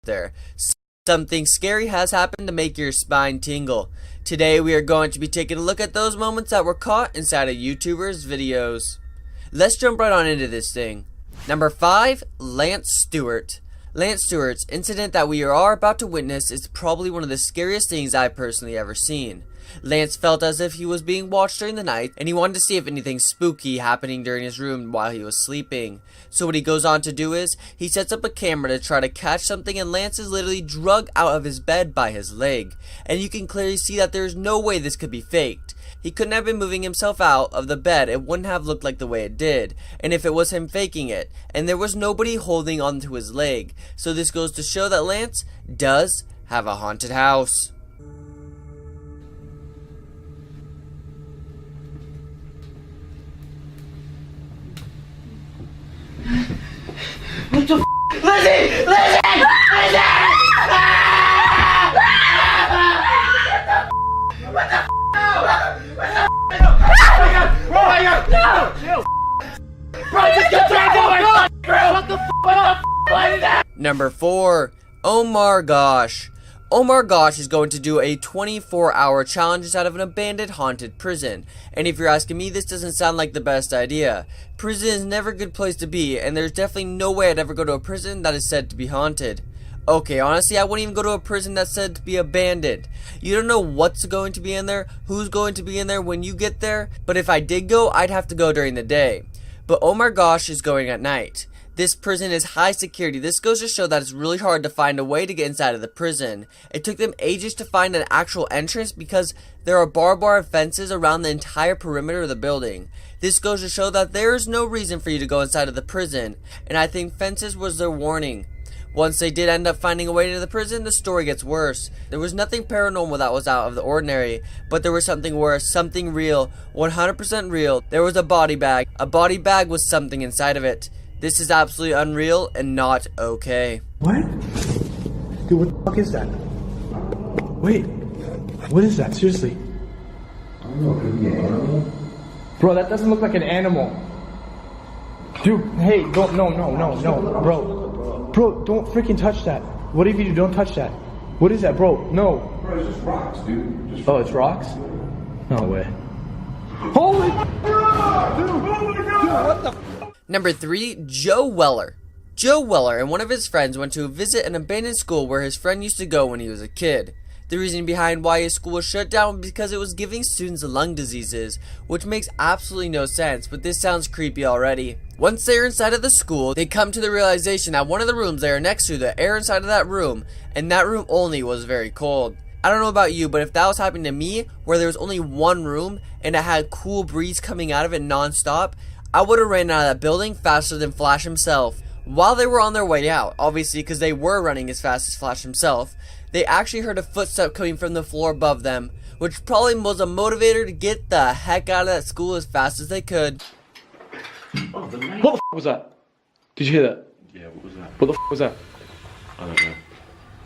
there. Something scary has happened to make your spine tingle. Today we are going to be taking a look at those moments that were caught inside of YouTubers' videos. Let's jump right on into this thing. Number 5, Lance Stewart. Lance Stewart's incident that we are about to witness is probably one of the scariest things I've personally ever seen. Lance felt as if he was being watched during the night, and he wanted to see if anything spooky happening during his room while he was sleeping. So what he goes on to do is, he sets up a camera to try to catch something, and Lance is literally dragged out of his bed by his leg. And you can clearly see that there is no way this could be faked. He couldn't have been moving himself out of the bed, it wouldn't have looked like the way it did, and if it was him faking it, and there was nobody holding onto his leg. So this goes to show that Lance does have a haunted house. What the f***? Lizzie! Lizzie! Lizzie! What the f***? Oh my god! No! Bro, just get back away! What the f***? What is that? Number 4, Omar Gosh. Omar Gosh is going to do a 24-hour challenge inside of an abandoned haunted prison. And if you're asking me, this doesn't sound like the best idea. Prison is never a good place to be, and there's definitely no way I'd ever go to a prison that is said to be haunted. Okay, honestly, I wouldn't even go to a prison that's said to be abandoned. You don't know what's going to be in there, who's going to be in there when you get there, but if I did go, I'd have to go during the day. But Omar Gosh is going at night. This prison is high security. This goes to show that it's really hard to find a way to get inside of the prison. It took them ages to find an actual entrance because there are barbed wire fences around the entire perimeter of the building. This goes to show that there is no reason for you to go inside of the prison, and I think fences was their warning. Once they did end up finding a way to the prison, the story gets worse. There was nothing paranormal that was out of the ordinary, but there was something worse, something real, 100% real. There was a body bag. A body bag with something inside of it. This is absolutely unreal and not okay. What? Dude, what the fuck is that? Wait, what is that? Seriously? I don't know, could be an animal. Bro, that doesn't look like an animal. Dude, hey, don't, no, bro. Bro, don't freaking touch that. Whatever you do, don't touch that. What is that, bro? No. Bro, it's just rocks, dude. Just Oh, it's rocks? No way. Holy God, dude, oh my God. Dude, what the Number 3, Joe Weller. Joe Weller and one of his friends went to visit an abandoned school where his friend used to go when he was a kid. The reason behind why his school was shut down was because it was giving students lung diseases, which makes absolutely no sense, but this sounds creepy already. Once they are inside of the school, they come to the realization that one of the rooms they are next to, the air inside of that room, and that room only, was very cold. I don't know about you, but if that was happening to me, where there was only one room, and it had cool breeze coming out of it non-stop, I would have ran out of that building faster than Flash himself. While they were on their way out, obviously because they were running as fast as Flash himself, they actually heard a footstep coming from the floor above them, which probably was a motivator to get the heck out of that school as fast as they could. What the f was that? Did you hear that? Yeah, what was that? What the f was that? I don't know.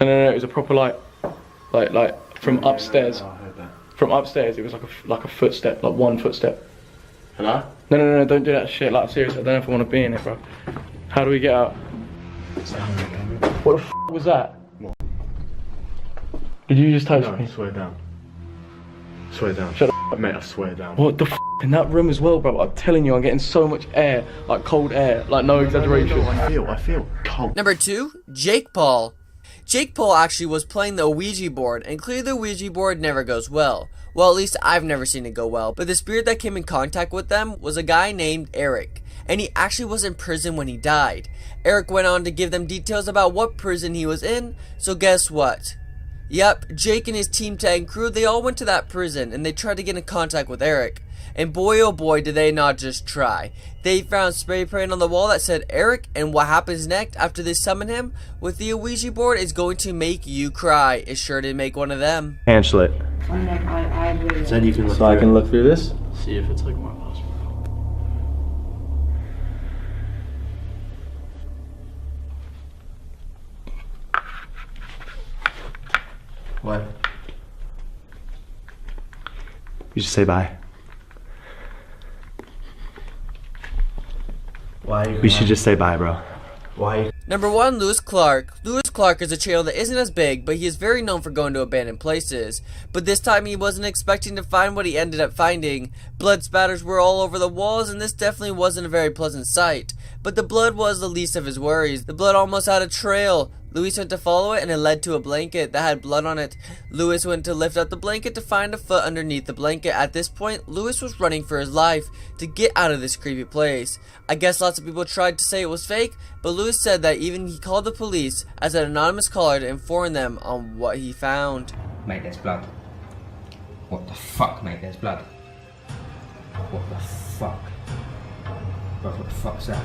No, it was a proper like from upstairs. I heard that. From upstairs, it was like a footstep, like one footstep. Hello? No, don't do that shit. Like seriously, I don't know if I want to be in it, bro. How do we get out? What the f was that? What? Did you just touch No, me? swear down. Swear down. Shut up. Mate, I swear down. What the f in that room as well, bro? I'm telling you, I'm getting so much air, like cold air, like no exaggeration. No, I feel cold. Number 2, Jake Paul. Jake Paul actually was playing the Ouija board, and clearly the Ouija board never goes well. Well, at least I've never seen it go well, but the spirit that came in contact with them was a guy named Eric, and he actually was in prison when he died. Eric went on to give them details about what prison he was in, so guess what? Yep, Jake and his team tag crew, they all went to that prison, and they tried to get in contact with Eric. And boy oh boy did they not just try. They found spray paint on the wall that said Eric, and what happens next after they summon him with the Ouija board is going to make you cry. It sure did make one of them. Handle I really Then you can look So I through can it. look through this. See if it's like my passport. What? You should say bye. Why are you We should just say bye, bro. Why? Number 1, Lewis Clark. Lewis Clark is a channel that isn't as big, but he is very known for going to abandoned places. But this time he wasn't expecting to find what he ended up finding. Blood spatters were all over the walls, and this definitely wasn't a very pleasant sight. But the blood was the least of his worries. The blood almost had a trail. Lewis went to follow it, and it led to a blanket that had blood on it. Lewis went to lift up the blanket to find a foot underneath the blanket. At this point, Lewis was running for his life to get out of this creepy place. I guess lots of people tried to say it was fake, but Lewis said that even he called the police as an anonymous caller to inform them on what he found. Mate, there's blood. What the fuck, mate? There's blood. What the fuck? Bro, what the fuck's that?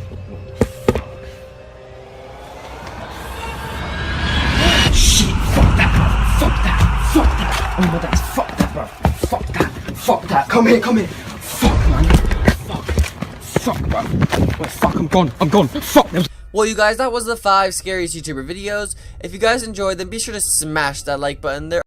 What the fuck? Shit, fuck that, bro. Fuck that. Fuck that. Oh my days, fuck that, bro. Fuck that. Fuck that. Come here, come here. Fuck, man. Fuck. Fuck, bro. Wait, fuck, I'm gone. I'm gone. Fuck. Well, you guys, that was the 5 scariest YouTuber videos. If you guys enjoyed them, be sure to smash that like button. There